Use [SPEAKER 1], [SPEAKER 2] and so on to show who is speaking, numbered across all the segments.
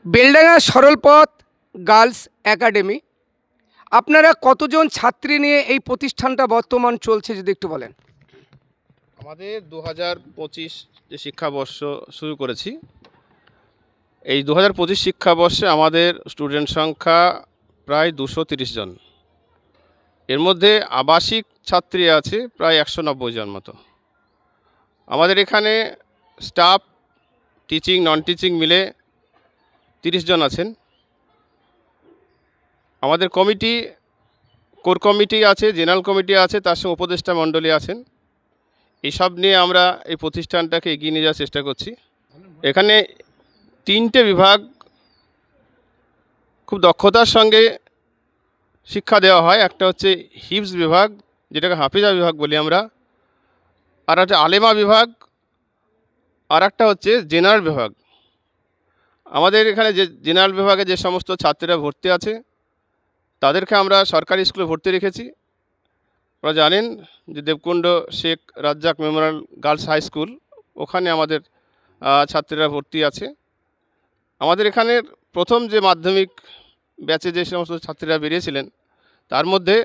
[SPEAKER 1] Beldanga সরলপথ girls academy, আপনারা কতজন ছাত্রী নিয়ে এই প্রতিষ্ঠানটা বর্তমান চলছে যদি একটু বলেন।
[SPEAKER 2] আমাদের 2025 যে শিক্ষাবর্ষ শুরু করেছি, এই 2025 শিক্ষাবর্ষে আমাদের স্টুডেন্ট সংখ্যা প্রায় 230 জন। এর মধ্যে আবাসিক ছাত্রী আছে প্রায় 190 জন মতো। আমাদের এখানে স্টাফ, টিচিং, নন টিচিং মিলে 30 জন আছেন। আমাদের কমিটি, কোর কমিটি আছে, জেনারেল কমিটি আছে, তার সঙ্গে উপদেষ্টা মণ্ডলী আছেন। এইসব নিয়ে আমরা এই প্রতিষ্ঠানটাকে এগিয়ে নিয়ে যাওয়ার চেষ্টা করছি। এখানে 3টে বিভাগ খুব দক্ষতার সঙ্গে শিক্ষা দেওয়া হয়। একটা হচ্ছে হিফজ বিভাগ, যেটাকে হাফিজা বিভাগ বলি আমরা, আর একটা আলেমা বিভাগ, আর একটা হচ্ছে জেনারেল বিভাগ। আমাদের এখানে যে জেনারেল বিভাগে যে সমস্ত ছাত্রীরা ভর্তি আছে তাদেরকে আমরা সরকারি স্কুলে ভর্তি রেখেছি। আপনারা জানেন যে Debkunda Sheikh Razzak memorial girls high school, ওখানে আমাদের ছাত্রীরা ভর্তি আছে। আমাদের এখানের প্রথম যে মাধ্যমিক ব্যাচে যে সমস্ত ছাত্রীরা বেরিয়েছিলেন তার মধ্যে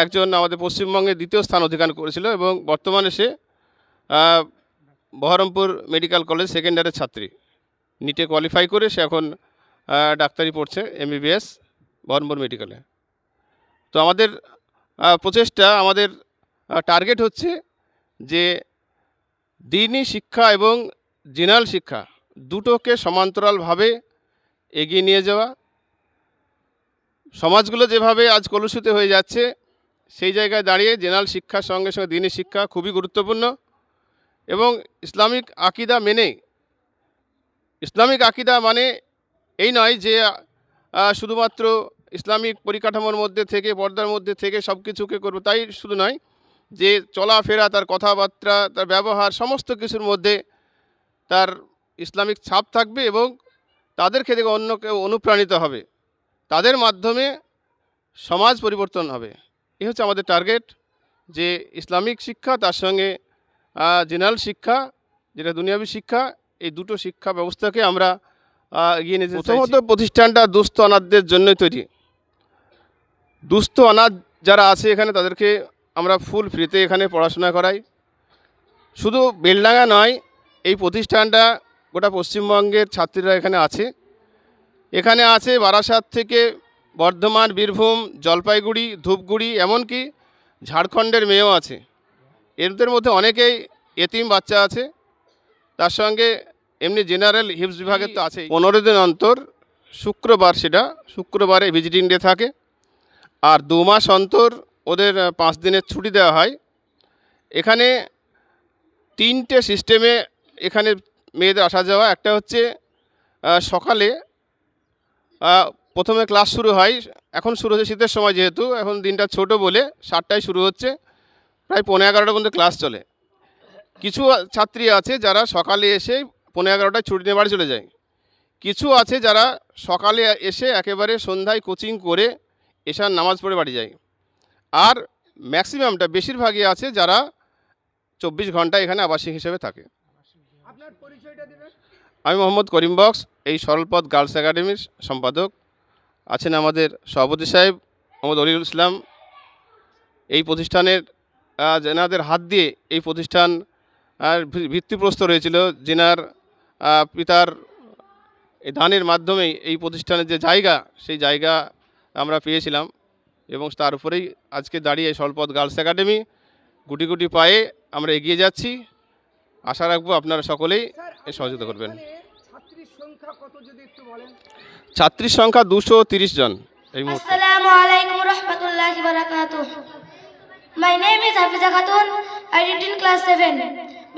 [SPEAKER 2] একজন আমাদের পশ্চিমবঙ্গে 2য় স্থান অধিকার করেছিল এবং বর্তমানে সে বহরমপুর মেডিকেল কলেজ সেকেন্ড ইয়ারের ছাত্রী। নিটে কোয়ালিফাই করে সে এখন ডাক্তারি পড়ছে, MBBS বহরমপুর মেডিকেলে। তো আমাদের প্রচেষ্টা, আমাদের টার্গেট হচ্ছে যে দ্বীনি শিক্ষা এবং জেনারেল শিক্ষা দুটোকে সমান্তরালভাবে এগিয়ে নিয়ে যাওয়া। সমাজগুলো যেভাবে আজ কলুষিত হয়ে যাচ্ছে, সেই জায়গায় দাঁড়িয়ে জেনারেল শিক্ষার সঙ্গে সঙ্গে দ্বীনি শিক্ষা খুবই গুরুত্বপূর্ণ। এবং ইসলামিক আকিদা মেনে, ইসলামিক আকিদা মানে এই নয় যে শুধুমাত্র ইসলামিক পরিকাঠামোর মধ্যে থেকে, পর্দার মধ্যে থেকে সব কিছুকে করবো, তাই শুধু নয়, যে চলাফেরা, তার কথাবার্তা, তার ব্যবহার, সমস্ত কিছুর মধ্যে তার ইসলামিক ছাপ থাকবে এবং তাদেরকে দেখে অন্য কেউ অনুপ্রাণিত হবে, তাদের মাধ্যমে সমাজ পরিবর্তন হবে। এই হচ্ছে আমাদের টার্গেট, যে ইসলামিক শিক্ষা তার সঙ্গে জেনারেল শিক্ষা, যেটা দুনিয়াবী শিক্ষা, এই দুটো শিক্ষা ব্যবস্থাকে আমরা এগিয়ে নিতে চাইছি। প্রথমত প্রতিষ্ঠানটা দুস্থ অনাথদের জন্যই তৈরি। দুস্থ অনাথ যারা আছে এখানে তাদেরকে আমরা ফুল ফ্রিতে এখানে পড়াশোনা করাই। শুধু বেলডাঙ্গা নয়, এই প্রতিষ্ঠানটা গোটা পশ্চিমবঙ্গের ছাত্রীরা এখানে আছে। এখানে আছে বারাসাত থেকে বর্ধমান, বীরভূম, জলপাইগুড়ি, ধূপগুড়ি, এমনকি ঝাড়খণ্ডের মেয়েও আছে। এদের মধ্যে অনেকেই এতিম বাচ্চা আছে। তার সঙ্গে এমনি জেনারেল হিফজ বিভাগের তো আছে। 15 দিন অন্তর শুক্রবার, সেটা শুক্রবারে ভিজিটিং ডে থাকে, আর 2 মাস অন্তর ওদের 5 দিনের ছুটি দেওয়া হয়। এখানে 3টে সিস্টেমে এখানে মেয়েদের আসা যাওয়া। একটা হচ্ছে সকালে প্রথমে ক্লাস শুরু হয়, এখন শুরু হচ্ছে শীতের সময়, যেহেতু এখন দিনটা ছোট বলে 7টায় শুরু হচ্ছে, প্রায় 11:30 পর্যন্ত ক্লাস চলে। কিছু ছাত্রী আছে যারা সকালে এসে 11:30টায় ছুটি নিয়ে বাড়ি চলে যায়। কিছু আছে যারা সকালে এসে একেবারে সন্ধ্যায় কোচিং করে এশার নামাজ পড়ে বাড়ি যায়। আর ম্যাক্সিমামটা, বেশিরভাগই আছে যারা 24 ঘন্টা এখানে আবাসিক হিসেবে থাকে।
[SPEAKER 1] আপনার পরিচয়টা দিবেন।
[SPEAKER 2] আমি মোহাম্মদ করিম বক্স, এই সরলপথ গার্লস একাডেমির সম্পাদক। আছেন আমাদের সভাপতি সাহেব মোহাম্মদ অলিউল ইসলাম। এই প্রতিষ্ঠানের যেনাদের হাত দিয়ে এই প্রতিষ্ঠান ভিত্তিপ্রস্তর হয়েছিল, যেনার পিতার এই দানের মাধ্যমেই এই প্রতিষ্ঠানের যে জায়গা, সেই জায়গা আমরা পেয়েছিলাম এবং তার উপরেই আজকে দাঁড়িয়ে সরলপথ গার্লস একাডেমি। গুটি গুটি পায়ে আমরা এগিয়ে যাচ্ছি। আশা রাখবো আপনারা সকলেই সহযোগিতা করবেন।
[SPEAKER 1] ছাত্রীর সংখ্যা কত যদি একটু বলেন।
[SPEAKER 2] ছাত্রীর সংখ্যা 230 জন এই মুহূর্তে।
[SPEAKER 3] Assalamu alaikum warahmatullahi wabarakatuh. My name is Hafiza Khatun. I read in class 7.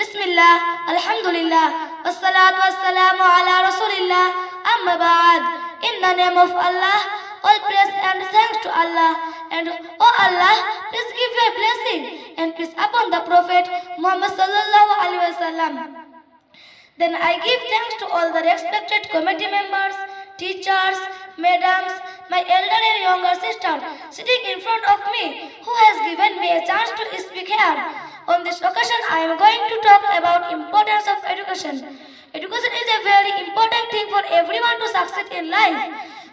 [SPEAKER 3] Bismillah, Alhamdulillah, wassalatu wassalamu ala Rasulillah. Amma ba'd. In the name of Allah, all praise and thanks to Allah. And oh Allah, please give a blessing and peace upon the Prophet Muhammad sallallahu alaihi wasallam. Then I give thanks to all the respected committee members, teachers, madams, my elder and younger sister sitting in front of me who has given me a chance to speak here. On this occasion, I am going to talk about importance of education. Education is a very important thing for everyone to succeed in life.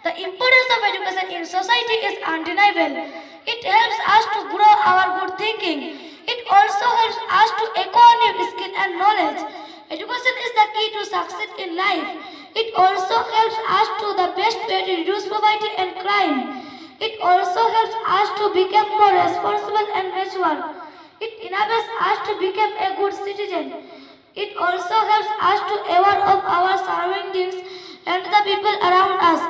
[SPEAKER 3] The importance of education in society is undeniable. It helps us to grow our good thinking. It also helps us to acquire new skill and knowledge. Education is the key to succeed in life. It also helps us to the best way to reduce poverty and crime. It also helps us to become more responsible and mature. It enables us to become a good citizen. It also helps us to aware of our surroundings and the people around us.